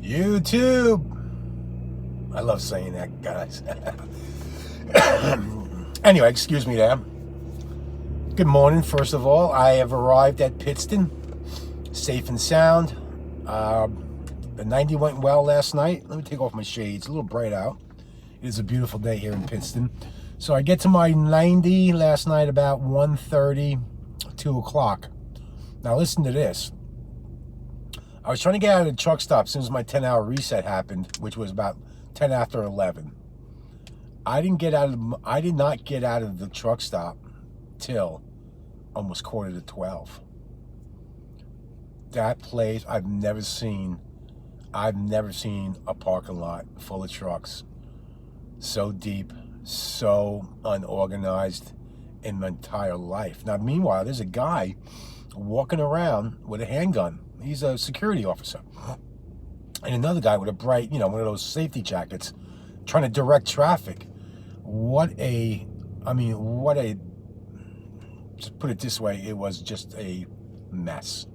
YouTube. I love saying that, guys. Anyway, excuse me there. Good morning, first of all. I have arrived at Pittston, safe and sound. The 90 went well last night. Let me take off my shades. A little bright out. It is a beautiful day here in Pittston. So I get to my 90 last night about 1:30, 2 o'clock. Now listen to this. I was trying to get out of the truck stop as soon as my 10-hour reset happened, which was about 10 after 11. I did not get out of the truck stop till almost quarter to 12. That place, I've never seen a parking lot full of trucks so deep, so unorganized in my entire life. Now, meanwhile, there's a guy walking around with a handgun. He's a security officer. And another guy with a bright, one of those safety jackets, trying to direct traffic. Just put it this way, it was just a mess.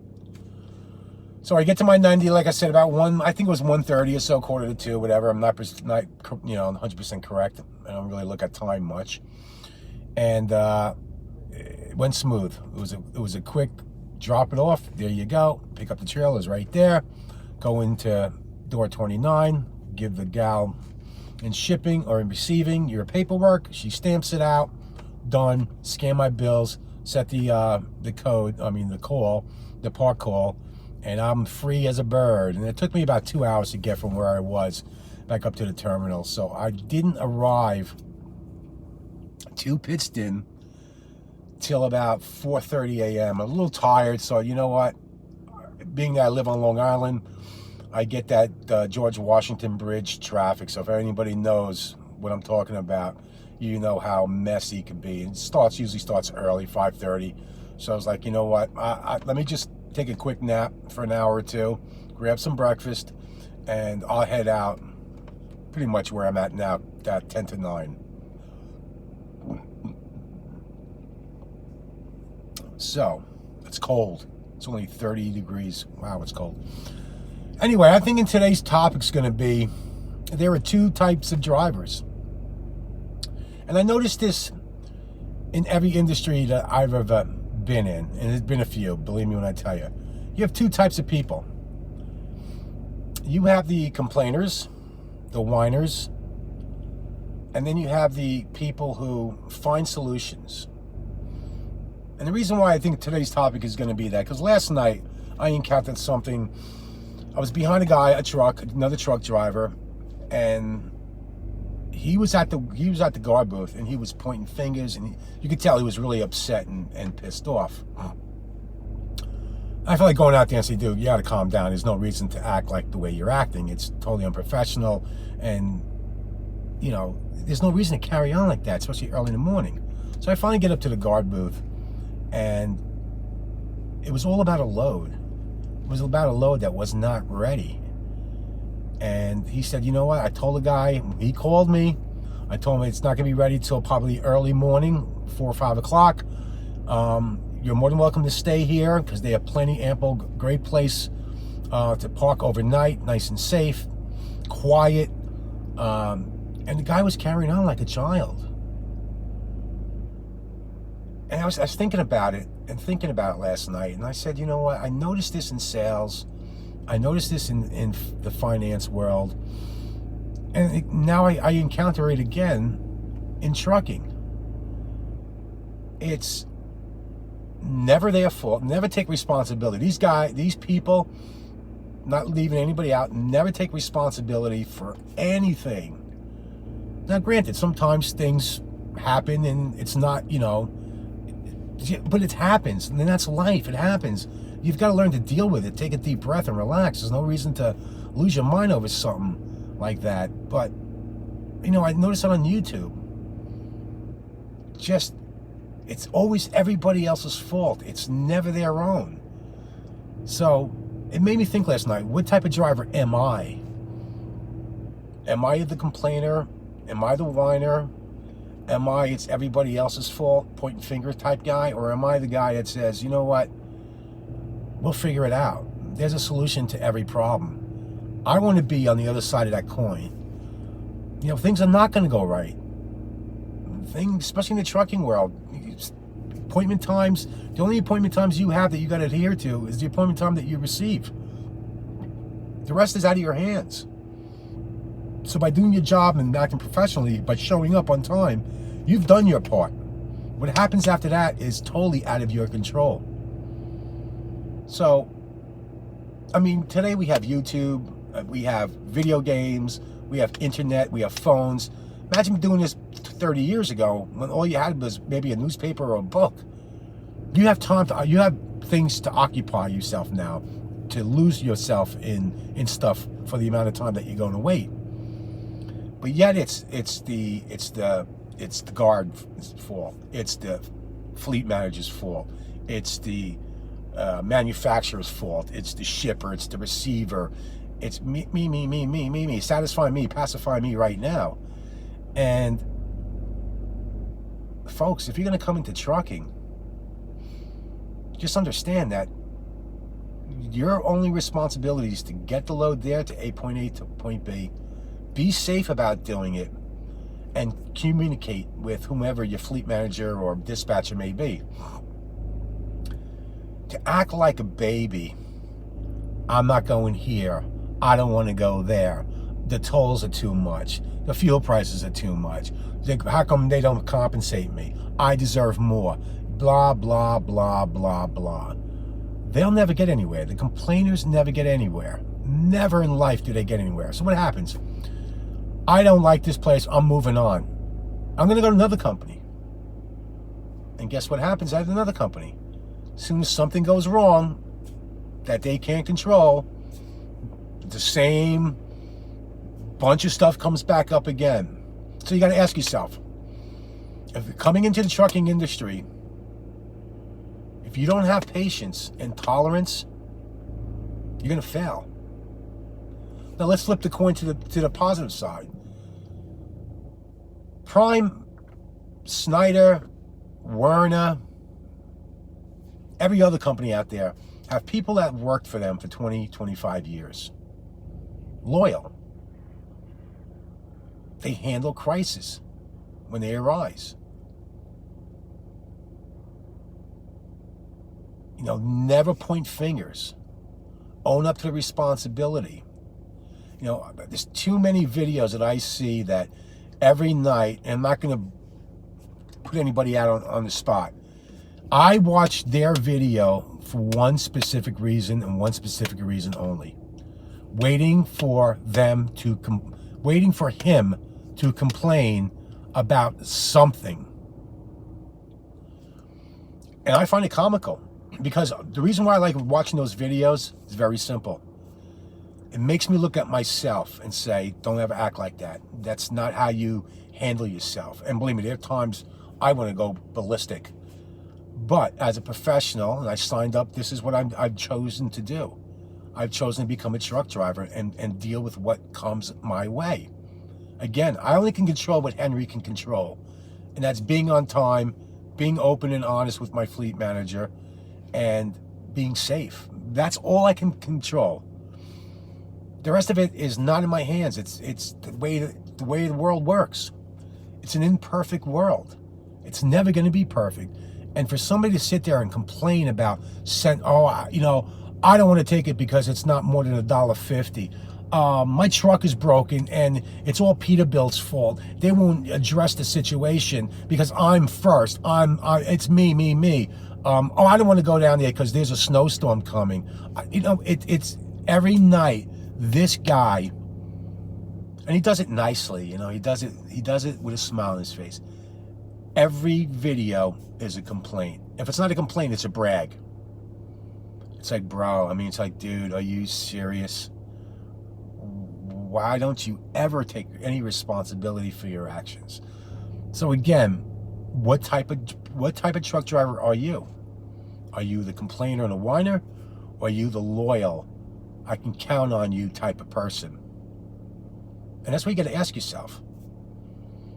So I get to my 90, like I said, about I think it was 1:30 or so, quarter to 2, whatever. I'm not 100% correct. I don't really look at time much. And it went smooth. It was a quick drop it off. There you go. Pick up the trailers right there. Go into door 29. Give the gal in shipping or in receiving your paperwork. She stamps it out. Done. Scan my bills. Set the park call. And I'm free as a bird. And it took me about 2 hours to get from where I was back up to the terminal. So I didn't arrive to Pittston till about 4:30 a.m. I'm a little tired, so you know what? Being that I live on Long Island, I get that George Washington Bridge traffic. So if anybody knows what I'm talking about, you know how messy it can be. It usually starts early, 5:30. So I was like, you know what? Let me just take a quick nap for an hour or two, grab some breakfast, and I'll head out pretty much where I'm at now, at 10 to 9. So, it's cold. It's only 30 degrees. Wow, it's cold. Anyway, I think in today's topic's going to be, there are two types of drivers. And I noticed this in every industry that I've ever been in, and there's been a few, believe me when I tell you. You have two types of people. You have the complainers, the whiners, and then you have the people who find solutions. And the reason why I think today's topic is going to be that, because last night I encountered something. I was behind another truck driver, and he was at the guard booth, and he was pointing fingers, and you could tell he was really upset and pissed off. I felt like going out there and say, dude, you got to calm down. There's no reason to act like the way you're acting. It's totally unprofessional, and there's no reason to carry on like that, especially early in the morning. So I finally get up to the guard booth, and it was all about a load. It was about a load that was not ready. And he said, you know what? I told the guy, he called me. I told him it's not going to be ready till probably early morning, 4 or 5 o'clock. You're more than welcome to stay here because they have ample, great place to park overnight, nice and safe, quiet. And the guy was carrying on like a child. And I was thinking about it last night. And I said, you know what? I noticed this in sales. I noticed this in the finance world. And now I encounter it again in trucking. It's never their fault. Never take responsibility. These people, not leaving anybody out, never take responsibility for anything. Now, granted, sometimes things happen and it's not, but it happens, and then that's life. It happens. You've got to learn to deal with it. Take a deep breath and relax. There's no reason to lose your mind over something like that. But, I noticed it on YouTube. It's always everybody else's fault. It's never their own. So, it made me think last night, what type of driver am I? Am I the complainer? Am I the whiner? Am I, it's everybody else's fault, pointing finger type guy? Or am I the guy that says, you know what? We'll figure it out. There's a solution to every problem. I want to be on the other side of that coin. You know, things are not going to go right. Things, especially in the trucking world, appointment times, the only appointment times you have that you got to adhere to is the appointment time that you receive. The rest is out of your hands. So by doing your job and acting professionally, by showing up on time, you've done your part. What happens after that is totally out of your control. So, I mean, today we have YouTube, we have video games, we have internet, we have phones. Imagine doing this 30 years ago when all you had was maybe a newspaper or a book. You have time to, you have things to occupy yourself now, to lose yourself in stuff for the amount of time that you're going to wait. But yet it's the guard's fault. It's the fleet manager's fault. It's the manufacturer's fault. It's the shipper. It's the receiver. It's me. Satisfy me, pacify me right now. And folks, if you're going to come into trucking, just understand that your only responsibility is to get the load there to point A to point B. Be safe about doing it and communicate with whomever your fleet manager or dispatcher may be. To act like a baby, I'm not going here, I don't want to go there, the tolls are too much, the fuel prices are too much, how come they don't compensate me, I deserve more, blah, blah, blah, blah, blah. They'll never get anywhere. The complainers never get anywhere. Never in life do they get anywhere. So what happens? I don't like this place, I'm moving on. I'm going to go to another company. And guess what happens at another company? As soon as something goes wrong that they can't control, the same bunch of stuff comes back up again. So you got to ask yourself, if you're coming into the trucking industry, if you don't have patience and tolerance, you're going to fail. Now let's flip the coin to the positive side. Prime, Snyder, Werner, every other company out there have people that worked for them for 20, 25 years. Loyal. They handle crises when they arise. You know, never point fingers. Own up to the responsibility. You know, there's too many videos that I see that every night, and I'm not going to put anybody out on the spot. I watch their video for one specific reason and one specific reason only. Waiting for him to complain about something. And I find it comical because the reason why I like watching those videos is very simple. It makes me look at myself and say, don't ever act like that. That's not how you handle yourself. And believe me, there are times I want to go ballistic. But as a professional, and I signed up, this is what I've chosen to do. I've chosen to become a truck driver and deal with what comes my way. Again, I only can control what Henry can control. And that's being on time, being open and honest with my fleet manager, and being safe. That's all I can control. The rest of it is not in my hands. It's the way the world works. It's an imperfect world. It's never going to be perfect. And for somebody to sit there and complain about, I don't want to take it because it's not more than $1.50. My truck is broken and it's all Peterbilt's fault. They won't address the situation because I'm first. It's me. I don't want to go down there because there's a snowstorm coming. It's every night. This guy, and he does it nicely, he does it with a smile on his face. Every video is a complaint. If it's not a complaint, it's a brag. It's like, bro, it's like, dude, are you serious? Why don't you ever take any responsibility for your actions? So again, what type of truck driver are you? Are you the complainer and a whiner, or are you the loyal, I can count on you type of person? And that's what you got to ask yourself.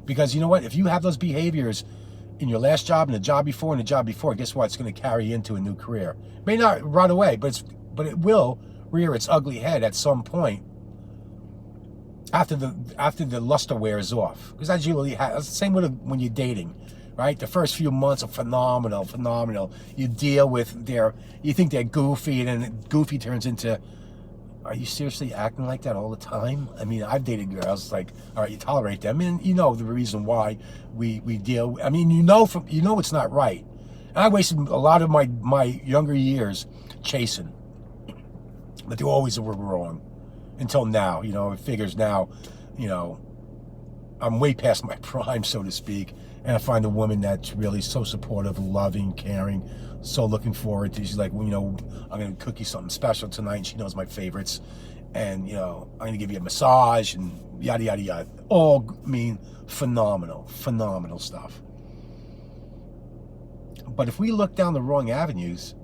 Because you know what? If you have those behaviors in your last job and the job before and the job before, guess what? It's going to carry into a new career. It may not right away, but it will rear its ugly head at some point after the luster wears off, because that's usually it's the same with when you're dating, right? The first few months are phenomenal. You deal with you think they're goofy, and then goofy turns into, are you seriously acting like that all the time? I mean, I've dated girls like, all right, you tolerate them, and you know the reason why we deal. I mean, you know it's not right. And I wasted a lot of my younger years chasing, but they always were wrong. Until now, it figures now, I'm way past my prime, so to speak, and I find a woman that's really so supportive, loving, caring, so looking forward to. She's like, well, I'm going to cook you something special tonight, and she knows my favorites, and, I'm going to give you a massage, and yada, yada, yada. All phenomenal stuff. But if we look down the wrong avenues,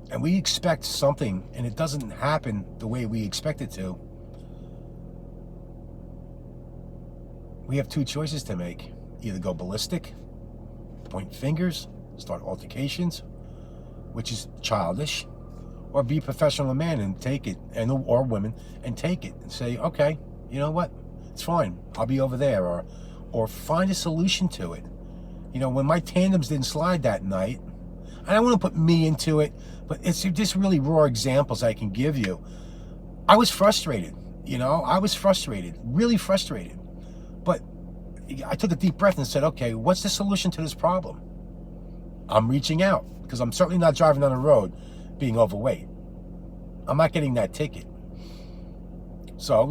and we expect something, and it doesn't happen the way we expect it to, we have two choices to make. Either go ballistic, point fingers, start altercations, which is childish, or be a professional man and take it, or women, and take it and say, okay, you know what? It's fine. I'll be over there, or find a solution to it. When my tandems didn't slide that night, I don't want to put me into it, but it's just really raw examples I can give you. I was frustrated, really frustrated. But I took a deep breath and said, okay, what's the solution to this problem? I'm reaching out, because I'm certainly not driving down the road being overweight. I'm not getting that ticket. So,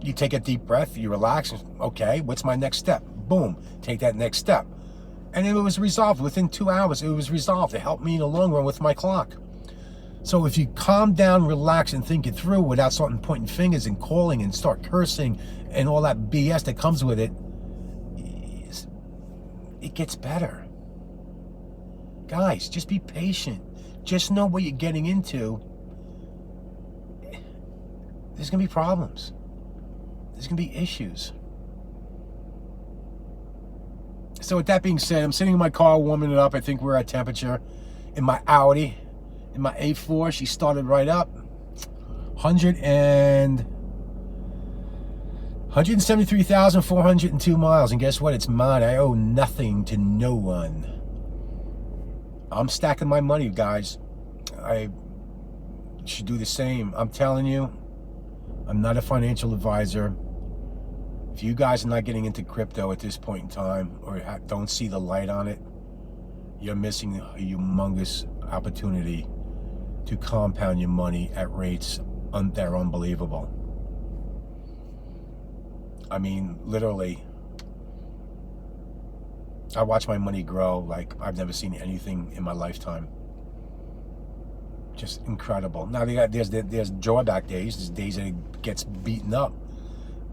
you take a deep breath, you relax, and, okay, what's my next step? Boom, take that next step. And it was resolved within 2 hours. It was resolved. It helped me in the long run with my clock. So if you calm down, relax, and think it through without starting pointing fingers and calling and start cursing and all that BS that comes with it, it gets better. Guys, just be patient. Just know what you're getting into. There's going to be problems. There's going to be issues. So with that being said, I'm sitting in my car warming it up. I think we're at temperature. In my Audi, in my A4, she started right up. 173,402 miles. And guess what? It's mine. I owe nothing to no one. I'm stacking my money, guys. I should do the same. I'm telling you, I'm not a financial advisor. If you guys are not getting into crypto at this point in time, or don't see the light on it, you're missing a humongous opportunity to compound your money at rates that are unbelievable. I mean, literally, I watch my money grow like I've never seen anything in my lifetime. Just incredible. Now, there's drawback days. There's days that it gets beaten up.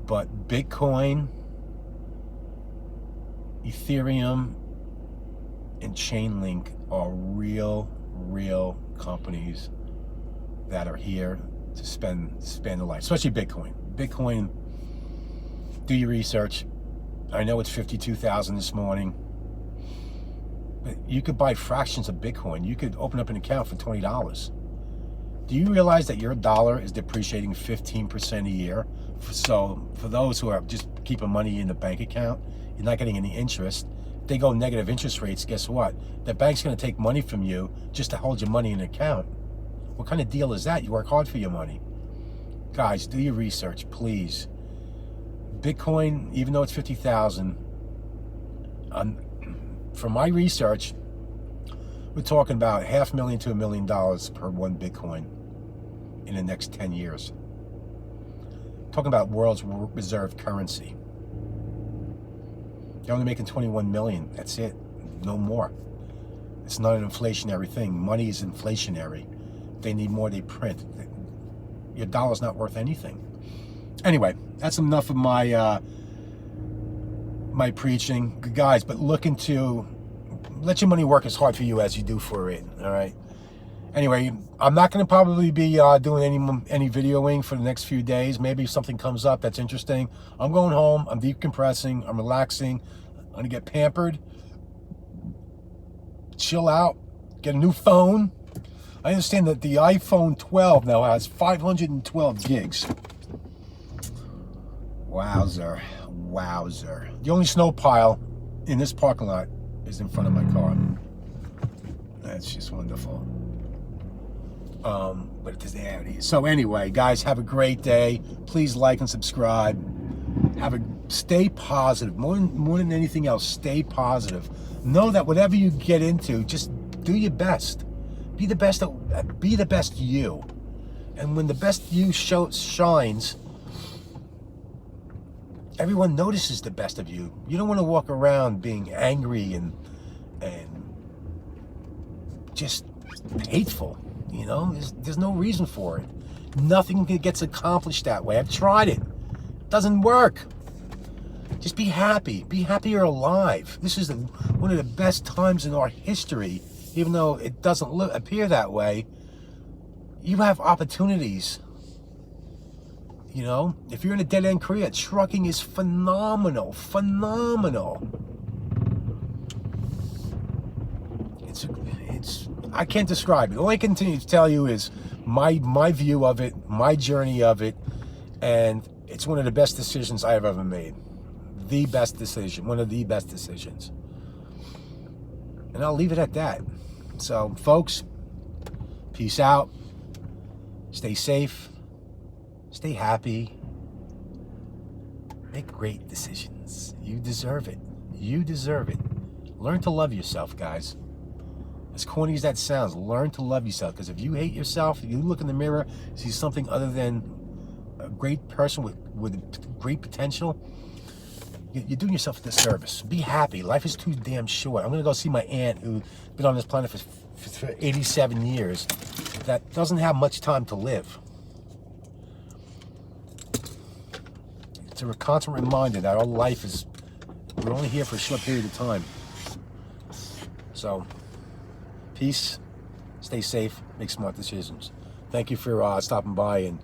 But Bitcoin, Ethereum, and Chainlink are real companies that are here to spend the life, especially Bitcoin. Bitcoin, do your research. I know it's 52,000 this morning, but you could buy fractions of Bitcoin. You could open up an account for $20. Do you realize that your dollar is depreciating 15% a year? So for those who are just keeping money in the bank account, you're not getting any interest. If they go negative interest rates, guess what? The bank's going to take money from you just to hold your money in an account. What kind of deal is that? You work hard for your money. Guys, do your research, please. Bitcoin, even though it's 50,000, from my research, we're talking about $500,000 to $1 million per one Bitcoin in the next 10 years. Talking about world's reserve currency. They're only making 21 million. That's it. No more. It's not an inflationary thing. Money is inflationary. They need more, they print. Your dollar's not worth anything. Anyway, that's enough of my my preaching, guys. But let your money work as hard for you as you do for it. All right. Anyway, I'm not going to probably be doing any videoing for the next few days. Maybe if something comes up that's interesting. I'm going home. I'm decompressing. I'm relaxing. I'm going to get pampered. Chill out. Get a new phone. I understand that the iPhone 12 now has 512 gigs. Wowzer. Wowzer. The only snow pile in this parking lot is in front of my car. That's just wonderful. But it's there. So anyway, guys, have a great day. Please like and subscribe. Stay positive. More than anything else, stay positive. Know that whatever you get into, just do your best. Be the best you. And when the best you shines, everyone notices the best of you. You don't want to walk around being angry and just hateful. You know, there's no reason for it. Nothing gets accomplished that way. I've tried it. It doesn't work. Just be happy. Be happy you're alive. This is one of the best times in our history, even though it doesn't appear that way. You have opportunities. You know, if you're in a dead-end career, trucking is phenomenal. Phenomenal. I can't describe it. All I can continue to tell you is my view of it, my journey of it, and it's one of the best decisions I have ever made. The best decision, one of the best decisions. And I'll leave it at that. So, folks, peace out. Stay safe. Stay happy. Make great decisions. You deserve it. You deserve it. Learn to love yourself, guys. As corny as that sounds, learn to love yourself. Because if you hate yourself, if you look in the mirror, see something other than a great person with great potential, you're doing yourself a disservice. Be happy. Life is too damn short. I'm going to go see my aunt who's been on this planet for 87 years that doesn't have much time to live. It's a constant reminder that our life is, we're only here for a short period of time. So, peace, stay safe, make smart decisions. Thank you for stopping by and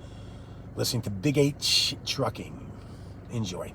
listening to Big H Trucking. Enjoy.